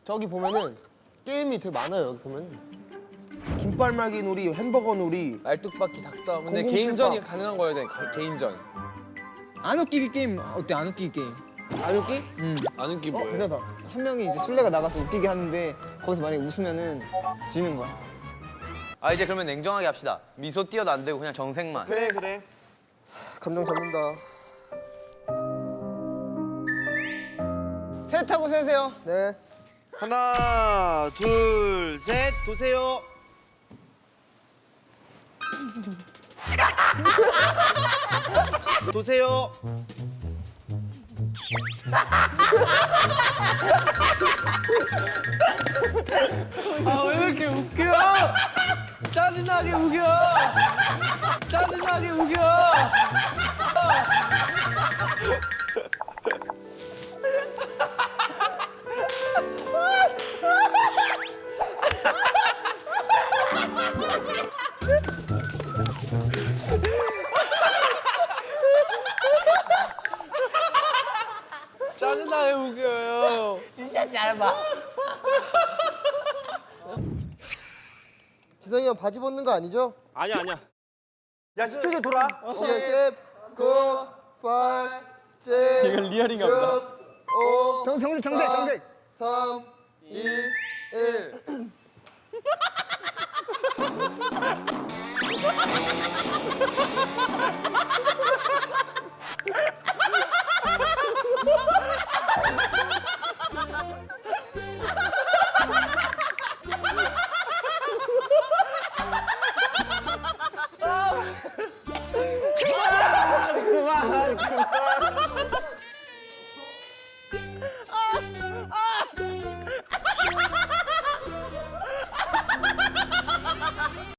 저기 보면은 게임이 되게 많아요. 여기 보면 김발말기 놀이, 햄버거 놀이, 알뚝박기 작싸움. 근데 007 개인전이 밥. 가능한 거여야 돼. 개인전. 안 웃기기 게임 어때? 안 웃기기 게임. 안 웃기? 안 웃기 뭐예요? 괜찮다. 한 명이 이제 술래가 나가서 웃기게 하는데 거기서 만약에 웃으면은 지는 거야. 아 이제 그러면 냉정하게 합시다. 미소 띄어도 안 되고 그냥 정색만. 그래 그래. 감정 잡는다. 셋 하고 세세요. 네. 하나 둘 셋 도세요. 도세요. 아 왜 이렇게 웃겨? 짜증나게 웃겨. 짜증나게 웃겨. 짜증나게 웃겨요. 지성이 형 바지 벗는 거 아니죠? 아니야 아니야. 야 10초 돌아. 10, 9, 8, 7, 이건 리얼인가 보다. 5, 정색. 3, 2, 1.